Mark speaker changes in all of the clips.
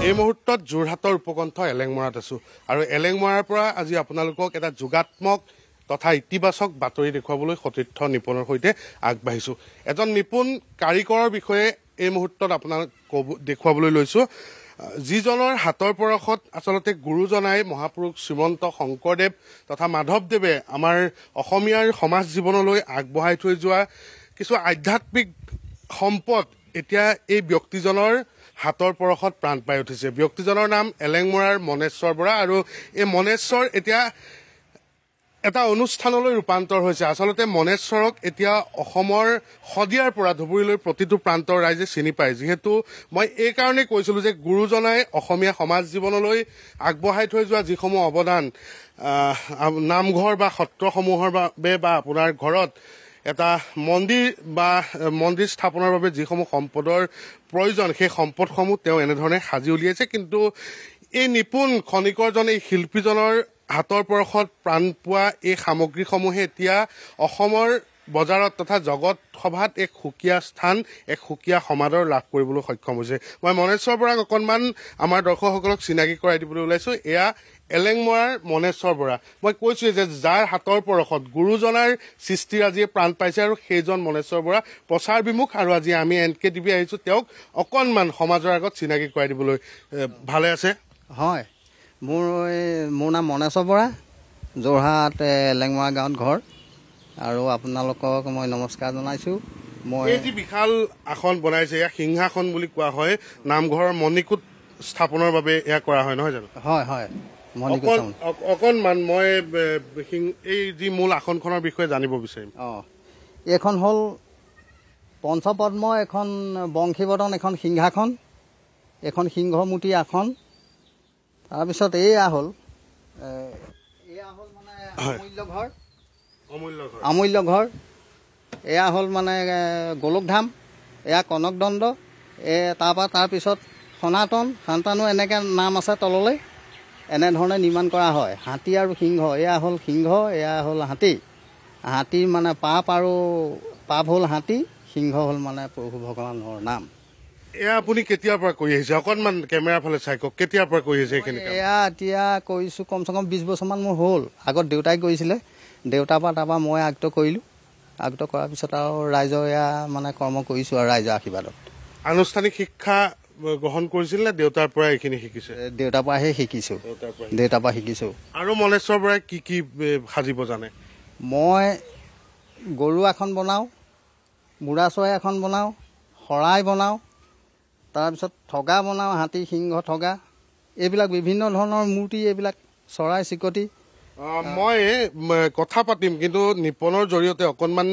Speaker 1: এই মুহূৰ্তত যোৰহাটৰ উপকণ্ঠ এলেংমৰাত আছো আৰু এলেংমৰাৰ পৰা আজি আপোনালোকক এটা যোগাত্মক তথা ইতিবাচক বাতৰি দেখুৱাবলৈ সতীৰ্থ নিপুণৰ সৈতে আগবাঢ়িছো এজন নিপুণ কাৰিকৰৰ বিষয়ে এই মুহূৰ্তত আপোনাক দেখুৱাবলৈ লৈছো যিজনৰ হাতৰ পৰশত আচলতে গুৰুজনাই মহাপুৰুষ শ্ৰীমন্ত শংকৰদেৱ তথা মাধৱদেৱে আমাৰ অসমীয়াৰ সমাজ জীৱনলৈ আগবঢ়াই থৈ যোৱা কিছু আধ্যাত্মিক সম্পদ এতিয়া এই ব্যক্তিজনৰ হাতৰ পৰশত প্ৰাণ পাই উঠিছে ব্যক্তিজনৰ নাম এলেংমৰাৰ মনেশ্বৰ বৰা আৰু এই মনেশ্বৰ এতিয়া এটা অনুষ্ঠানলৈ ৰূপান্তৰ হৈছে আচলতে মনেশ্বৰক এতিয়া অসমৰ সদিয়াৰ পৰা ধুবুৰীলৈ প্ৰতিটো প্ৰান্তৰ ৰাইজে চিনি পায় যিহেতু মই এই কাৰণে কৈছিলো যে গুৰুজনাই অসমীয়া সমাজ জীৱনলৈ আগবঢ়াই থৈ যোৱা যিসমূহ অৱদান নামঘৰ বা সত্ৰসমূহৰ বাবে বা আপোনাৰ ঘৰত এটা মন্দিৰ স্থাপনৰ বাবে যিসমূহ সম্পদৰ প্ৰয়োজন সেই সম্পদসমূহ তেওঁ এনেধৰণে সাজি উলিয়াইছে কিন্তু এই নিপুণ খনিকৰজন এই শিল্পীজনৰ হাতৰ পৰশত প্ৰাণ পোৱা এই সামগ্ৰীসমূহে এতিয়া অসমৰ বজাৰত তথা জগত সভাত এক সুকীয়া স্থান এক সুকীয়া সমাদৰ লাভ কৰিবলৈ সক্ষম হৈছে মই মনেশ্বৰ বৰাক অকণমান আমাৰ দৰ্শকসকলক চিনাকি কৰাই দিবলৈ ওলাইছো এয়া এলেংমৰাৰ মনেশ্বৰ বৰা মই কৈছো যে যাৰ হাতৰ পৰশত গুৰুজনাৰ সৃষ্টিৰাজিয়ে প্ৰাণ পাইছে আৰু সেইজন মনেশ্বৰ বৰা প্ৰচাৰ বিমুখ আৰু আজি আমি NKTV আহিছো তেওঁক অকণমান সমাজৰ আগত চিনাকি কৰাই দিবলৈ ভালে আছে
Speaker 2: হয় মোৰ নাম মনেশ্বৰ বৰা যোৰহাট এলেংমৰা গাঁৱত ঘৰ আৰু আপোনালোকক মই নমস্কাৰ জনাইছো মই
Speaker 1: এই যি বিশাল আসন বনাইছে এয়া সিংহাসন বুলি কোৱা হয় নামঘৰৰ মণিকূট স্থাপনৰ বাবে এয়া কৰা হয় নহয় জানো
Speaker 2: হয় হয়
Speaker 1: অকণমান মই এই যি মূল আসনখনৰ বিষয়ে জানিব বিচাৰিম
Speaker 2: এইখন হ'ল পঞ্চপদ্ম এখন বংশীবদন এখন সিংহাসন এখন সিংহমূৰ্তি আসন তাৰপিছত এয়া হ'ল মানে অমূল্য ঘৰ এয়া হ'ল মানে গোলকধাম এয়া কনকদণ্ড তাৰপিছত সনাতন শান্তানু এনেকৈ নাম আছে তললৈ এনেধৰণে নিৰ্মাণ কৰা হয় হাতী আৰু সিংহ এয়া হ'ল সিংহ এয়া হ'ল হাতীৰ মানে পাপ হ'ল হাতী সিংহ হ'ল মানে প্ৰভু ভগৱানৰ নাম
Speaker 1: এয়া আপুনি কেতিয়াৰ পৰা কৰি আহিছে অকণমান কেমেৰাৰ ফালে চাই কওক কেতিয়াৰ পৰা কৰি আহিছে এইখিনি
Speaker 2: এয়া এতিয়া কৰিছোঁ কমচে কম 20 বছৰমান মোৰ হ'ল আগত দেউতাই কৰিছিলে দেউতাৰ পৰা তাৰপৰা মই আয়ত্ব কৰিলোঁ আয়ত্ব কৰাৰ পিছত আৰু ৰাইজৰ এয়া মানে কৰ্ম কৰিছোঁ আৰু ৰাইজৰ আশীৰ্বাদত
Speaker 1: আনুষ্ঠানিক শিক্ষা গ্ৰহণ কৰিছিল নে দেউতাৰ পৰা এইখিনি শিকিছে
Speaker 2: দেউতাৰ পৰাহে শিকিছোঁ
Speaker 1: আৰু মনেশ্বৰ বৰাই কি কি সাজিব জানে
Speaker 2: মই গৰু এখন বনাওঁ বুঢ়া চৰাই এখন বনাওঁ শৰাই বনাওঁ তাৰপিছত ঠগা বনাওঁ হাতী সিংহ ঠগা এইবিলাক বিভিন্ন ধৰণৰ মূৰ্তি এইবিলাক চৰাই চিকটি
Speaker 1: মই কথা পাতিম কিন্তু নিপনৰ জৰিয়তে অকণমান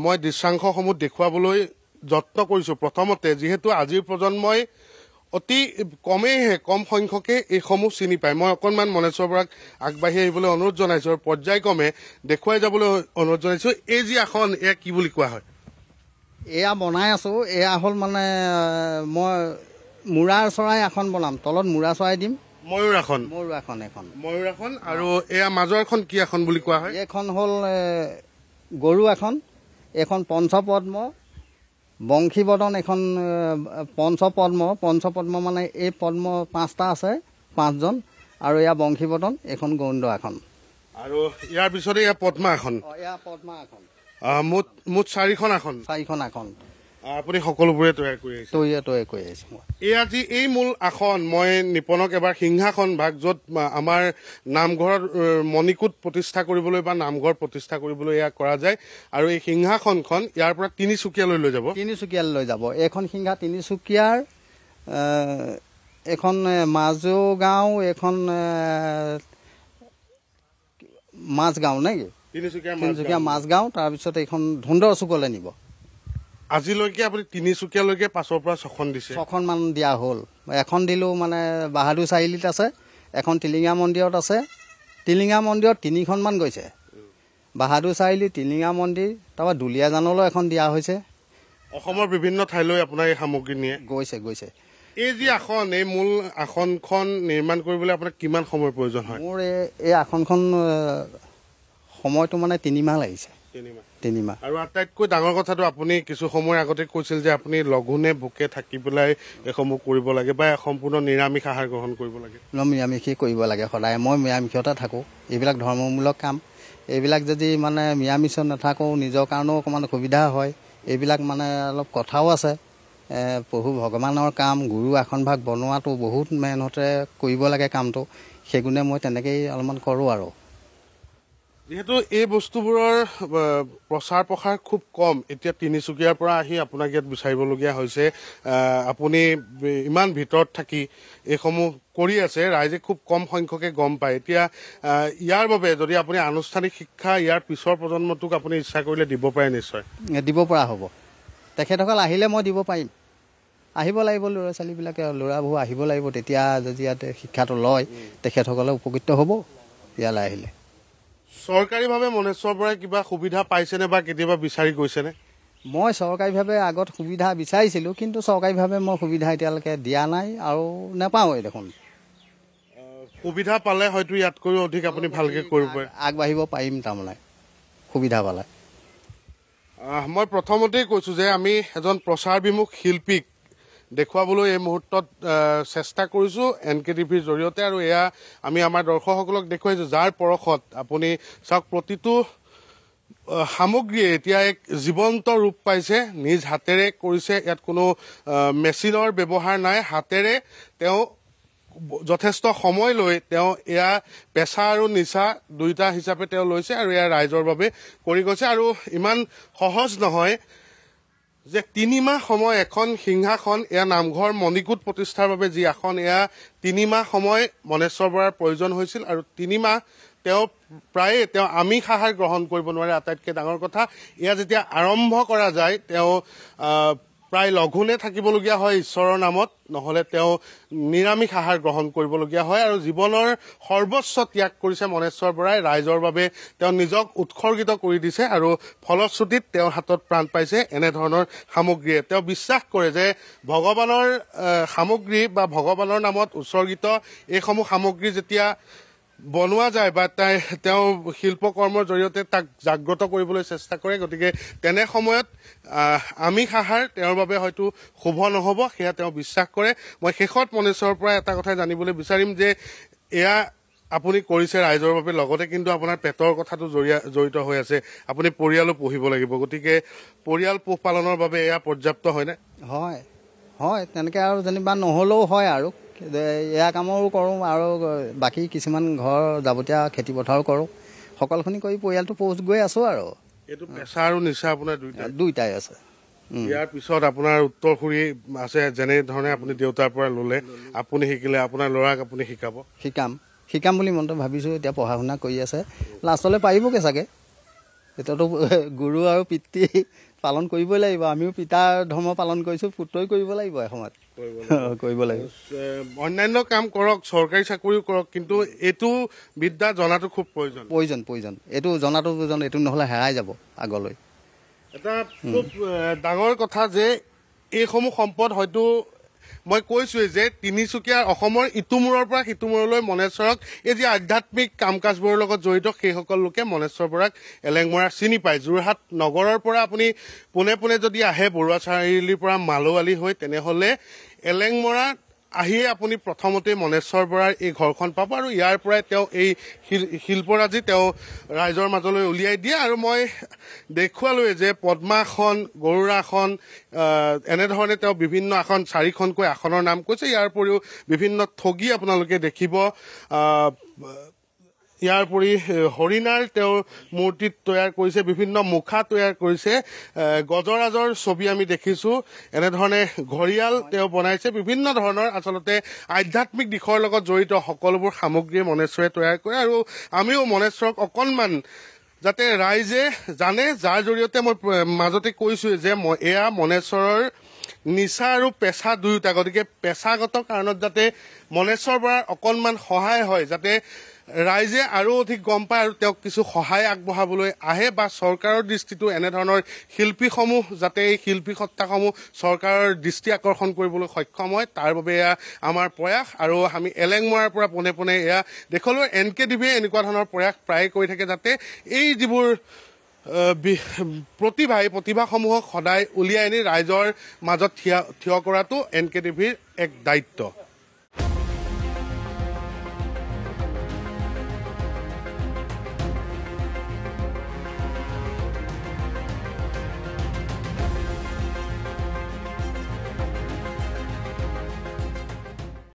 Speaker 1: মই দৃশ্যাংশসমূহ দেখুৱাবলৈ যত্ন কৰিছো প্ৰথমতে যিহেতু আজিৰ প্ৰজন্মই অতি কম সংখ্যকে এইসমূহ চিনি পায় মই অকণমান মনেশ্বৰ বৰাক আগবাঢ়ি আহিবলৈ অনুৰোধ জনাইছো আৰু পৰ্যায়ক্ৰমে দেখুৱাই যাবলৈ অনুৰোধ জনাইছো এই যি আসন এয়া কি বুলি কোৱা হয়
Speaker 2: এয়া বনাই আছো এয়া হ'ল মানে মই মূৰাৰ চৰাই এখন বনাম তলত মূৰা চৰাই দিম
Speaker 1: ময়ূৰ আসন আৰু এয়া মাজৰ এখন কি আসন বুলি কোৱা হয়
Speaker 2: এইখন হ'ল গৰু আসন এখন পঞ্চপদ্ম বংশীবদন এখন পঞ্চপদ্ম মানে এই পদ্ম 5টা আছে 5জন আৰু এয়া বংশীবদন এখন গৰুণ্ড আসন
Speaker 1: আৰু ইয়াৰ পিছতে এয়া পদ্মা আসন মুঠ 4খন আসন আপুনি সকলোবোৰে তৈয়াৰ কৰি আহিছে এয়া যি এই মূল আসন মই নিপনক এবাৰ সিংহাসন ভাগ য'ত আমাৰ নামঘৰত মণিকূট প্ৰতিষ্ঠা কৰিবলৈ বা নামঘৰ প্ৰতিষ্ঠা কৰিবলৈ এয়া কৰা যায় আৰু এই সিংহাসনখন ইয়াৰ পৰা তিনিচুকীয়ালৈ লৈ যাব
Speaker 2: এইখন সিংহা তিনিচুকীয়াৰ এখন মাজুগাঁও এখন মাজগাঁও নেকি তিনিচুকীয়া মাজগাঁও তাৰপিছত এইখন ধুন্দৰ চুকলৈ নিব
Speaker 1: আজিলৈকে আপুনি তিনিচুকীয়ালৈকে 5ৰ পৰা 6খন দিছে
Speaker 2: 6খনমান দিয়া হ'ল এখন দিলোঁ মানে বাহাদুৰ চাৰিআলিত আছে এখন টিলিঙা মন্দিৰত আছে টিলিঙা মন্দিৰত 3খনমান গৈছে বাহাদুৰ চাৰিআলি টিলিঙা মন্দিৰ তাৰপৰা দুলীয়াজানলৈ এখন দিয়া হৈছে
Speaker 1: অসমৰ বিভিন্ন ঠাইলৈ আপোনাৰ এই সামগ্ৰী নিয়ে
Speaker 2: গৈছে
Speaker 1: এই যি আসন এই মূল আসনখন নিৰ্মাণ কৰিবলৈ আপোনাৰ কিমান সময়ৰ প্ৰয়োজন হয়
Speaker 2: মোৰ এই আসনখন সময়টো মানে 3 মাহ লাগিছে
Speaker 1: 3 মাহ আৰু আটাইতকৈ ডাঙৰ কথাটো আপুনি কিছু সময়ৰ আগতে কৈছিল যে আপুনি লঘোণে ভোকে থাকি পেলাই এসমূহ কৰিব লাগে বা সম্পূৰ্ণ নিৰামিষ আহাৰ গ্ৰহণ কৰিব লাগে
Speaker 2: নিৰামিষেই কৰিব লাগে সদায় মই নিৰামিষতে থাকোঁ এইবিলাক ধৰ্মমূলক কাম এইবিলাক যদি মানে নিৰামিষত নাথাকোঁ নিজৰ কাৰণেও অকণমান অসুবিধা হয় এইবিলাক মানে অলপ কথাও আছে প্ৰভু ভগৱানৰ কাম গুৰু আসনভাগ বনোৱাটো বহুত মেহনতে কৰিব লাগে কামটো সেইগুণে মই তেনেকৈয়ে অলপমান কৰোঁ আৰু
Speaker 1: যেহেতু এই বস্তুবোৰৰ প্ৰচাৰ প্ৰসাৰ খুব কম এতিয়া তিনিচুকীয়াৰ পৰা আহি আপোনাক ইয়াত বিচাৰিবলগীয়া হৈছে আপুনি ইমান ভিতৰত থাকি এইসমূহ কৰি আছে ৰাইজে খুব কম সংখ্যকে গম পায় এতিয়া ইয়াৰ বাবে যদি আপুনি আনুষ্ঠানিক শিক্ষা ইয়াৰ পিছৰ প্ৰজন্মটোক আপুনি ইচ্ছা কৰিলে দিব পাৰে নিশ্চয়
Speaker 2: দিব পৰা হ'ব তেখেতসকল আহিলে মই দিব পাৰিম আহিব লাগিব ল'ৰা ছোৱালীবিলাকে ল'ৰাবোৰ আহিব লাগিব তেতিয়া যদি ইয়াতে শিক্ষাটো লয় তেখেতসকলে উপকৃত হ'ব ইয়ালৈ আহিলে
Speaker 1: চৰকাৰীভাৱে মনেশ্বৰ বৰাই কিবা সুবিধা পাইছেনে বা কেতিয়াবা বিচাৰি গৈছেনে
Speaker 2: মই চৰকাৰীভাৱে আগত সুবিধা বিচাৰিছিলোঁ কিন্তু চৰকাৰীভাৱে মই সুবিধা এতিয়ালৈকে দিয়া নাই আৰু নাপাওঁৱেই দেখোন
Speaker 1: সুবিধা পালে হয়তো ইয়াতকৈও অধিক আপুনি ভালকৈ কৰিব পাৰে
Speaker 2: আগবাঢ়িব পাৰিম তাৰমানে সুবিধা পালে
Speaker 1: মই প্ৰথমতেই কৈছোঁ যে আমি এজন প্ৰচাৰ বিমুখ শিল্পীক দেখুৱাবলৈ এই মুহূৰ্তত চেষ্টা কৰিছোঁ NKTVৰ জৰিয়তে আৰু এয়া আমি আমাৰ দৰ্শকসকলক দেখুৱাইছোঁ যাৰ পৰশত আপুনি চাওক প্ৰতিটো সামগ্ৰীয়ে এতিয়া এক জীৱন্ত ৰূপ পাইছে নিজ হাতেৰে কৰিছে ইয়াত কোনো মেচিনৰ ব্যৱহাৰ নাই হাতেৰে তেওঁ যথেষ্ট সময় লৈ তেওঁ এয়া পেছা আৰু নিচা দুয়োটা হিচাপে তেওঁ লৈছে আৰু এয়া ৰাইজৰ বাবে কৰি গৈছে আৰু ইমান সহজ নহয় যে 3 মাহ সময় এখন সিংহাসন এয়া নামঘৰ মণিকূট প্ৰতিষ্ঠাৰ বাবে যি আসন এয়া 3 মাহ সময় মনেশ্বৰ বৰাৰ প্ৰয়োজন হৈছিল আৰু 3 মাহ তেওঁ প্ৰায়ে তেওঁ আমিষ আহাৰ গ্ৰহণ কৰিব নোৱাৰে আটাইতকৈ ডাঙৰ কথা এয়া যেতিয়া আৰম্ভ কৰা যায় তেওঁ প্ৰায় লঘোণে থাকিবলগীয়া হয় ঈশ্বৰৰ নামত নহ'লে তেওঁ নিৰামিষ আহাৰ গ্ৰহণ কৰিবলগীয়া হয় আৰু জীৱনৰ সৰ্বোচ্চ ত্যাগ কৰিছে মনেশ্বৰ বৰাই ৰাইজৰ বাবে তেওঁ নিজক উৎসৰ্গিত কৰি দিছে আৰু ফলশ্ৰুতিত তেওঁৰ হাতত প্ৰাণ পাইছে এনেধৰণৰ সামগ্ৰীয়ে তেওঁ বিশ্বাস কৰে যে ভগৱানৰ সামগ্ৰী বা ভগৱানৰ নামত উৎসৰ্গিত এইসমূহ সামগ্ৰী যেতিয়া বনোৱা যায় বা তেওঁ শিল্পকৰ্মৰ জৰিয়তে তাক জাগ্ৰত কৰিবলৈ চেষ্টা কৰে গতিকে তেনে সময়ত আমিষ আহাৰ তেওঁৰ বাবে হয়তো শুভ নহ'ব সেয়া তেওঁ বিশ্বাস কৰে মই শেষত মনেশ্বৰৰ পৰা এটা কথা জানিবলৈ বিচাৰিম যে এয়া আপুনি কৰিছে ৰাইজৰ বাবে লগতে কিন্তু আপোনাৰ পেটৰ কথাটো জড়িত হৈ আছে আপুনি পৰিয়ালো পোহিব লাগিব গতিকে পৰিয়াল পোহপালনৰ বাবে এয়া পৰ্যাপ্ত হয়নে
Speaker 2: হয় হয় তেনেকৈ আৰু যেনিবা নহ'লেও হয় আৰু এয়া কামৰো কৰোঁ আৰু বাকী কিছুমান ঘৰ যাৱতীয়া খেতি পথাৰো কৰোঁ সকলোখিনি কৰি পৰিয়ালটো পোহ গৈ আছোঁ আৰু
Speaker 1: এইটো পেছা আৰু নিচা আপোনাৰ
Speaker 2: দুইটাই আছে
Speaker 1: ইয়াৰ পিছত আপোনাৰ উত্তৰসূৰী আছে যেনেধৰণে আপুনি দেউতাৰ পৰা ল'লে আপুনি শিকিলে আপোনাৰ ল'ৰাক আপুনি
Speaker 2: শিকাম বুলি মনটো ভাবিছোঁ এতিয়া পঢ়া শুনা কৰি আছে লাষ্টলৈ পাৰিবগৈ চাগে এতিয়াতো গুৰু আৰু পিতৃ পালন কৰিবই লাগিব আমিও পিতাৰ ধৰ্ম পালন কৰিছোঁ পুত্ৰই কৰিব লাগিব এসময়ত কৰিব লাগিব
Speaker 1: অন্যান্য কাম কৰক চৰকাৰী চাকৰিও কৰক কিন্তু এইটো বিদ্যা জনাটো খুব প্ৰয়োজন
Speaker 2: এইটো জনাটো প্ৰয়োজন এইটো নহ'লে হেৰাই যাব আগলৈ
Speaker 1: এটা খুব ডাঙৰ কথা যে এইসমূহ সম্পদ হয়তো মই কৈছোৱেই যে তিনিচুকীয়াৰ অসমৰ ইটোমূৰৰ পৰা সিটোমূৰলৈ মনেশ্বৰক এই যি আধ্যাত্মিক কাম কাজবোৰৰ লগত জড়িত সেইসকল লোকে মনেশ্বৰ বৰাক এলেংমৰা চিনি পায় যোৰহাট নগৰৰ পৰা আপুনি পোনে পোনে যদি আহে বৰুৱা চাৰিআলিৰ পৰা মালৌৱালী হৈ তেনেহ'লে এলেংমৰা আহিয়ে আপুনি প্ৰথমতে মনেশ্বৰ বৰাৰ এই ঘৰখন পাব আৰু ইয়াৰ পৰাই তেওঁ এই শিল্পৰাজি তেওঁ ৰাইজৰ মাজলৈ উলিয়াই দিয়ে আৰু মই দেখুৱালোৱে যে পদ্মাসন গৰুড়াসন এনেধৰণে তেওঁ বিভিন্ন আসন 4খনকৈ আসনৰ নাম কৈছে ইয়াৰ উপৰিও বিভিন্ন ঠগী আপোনালোকে দেখিব ইয়াৰ উপৰি হৰিণাৰ তেওঁৰ মূৰ্তিত তৈয়াৰ কৰিছে বিভিন্ন মুখা তৈয়াৰ কৰিছে গজৰাজৰ ছবি আমি দেখিছোঁ এনেধৰণে ঘৰিয়াল তেওঁ বনাইছে বিভিন্ন ধৰণৰ আচলতে আধ্যাত্মিক দিশৰ লগত জড়িত সকলোবোৰ সামগ্ৰী মনেশ্বৰে তৈয়াৰ কৰে আৰু আমিও মনেশ্বৰক অকণমান যাতে ৰাইজে জানে যাৰ জৰিয়তে মই মাজতে কৈছোঁ যে এয়া মনেশ্বৰৰ নিচা আৰু পেছা দুয়োটা গতিকে পেছাগত কাৰণত যাতে মনেশ্বৰ বৰাৰ অকণমান সহায় হয় যাতে ৰাইজে আৰু অধিক গম পায় আৰু তেওঁক কিছু সহায় আগবঢ়াবলৈ আহে বা চৰকাৰৰ দৃষ্টিটো এনেধৰণৰ শিল্পীসমূহ যাতে এই শিল্পী সত্তাসমূহ চৰকাৰৰ দৃষ্টি আকৰ্ষণ কৰিবলৈ সক্ষম হয় তাৰ বাবে এয়া আমাৰ প্ৰয়াস আৰু আমি এলেংমৰাৰ পৰা পোনে পোনে এয়া দেশলৈ NKTVয়ে এনেকুৱা ধৰণৰ প্ৰয়াস প্ৰায়ে কৰি থাকে যাতে এই যিবোৰ প্ৰতিভাসমূহক সদায় উলিয়াই আনি ৰাইজৰ মাজত থিয় কৰাটো NKTVৰ এক দায়িত্ব।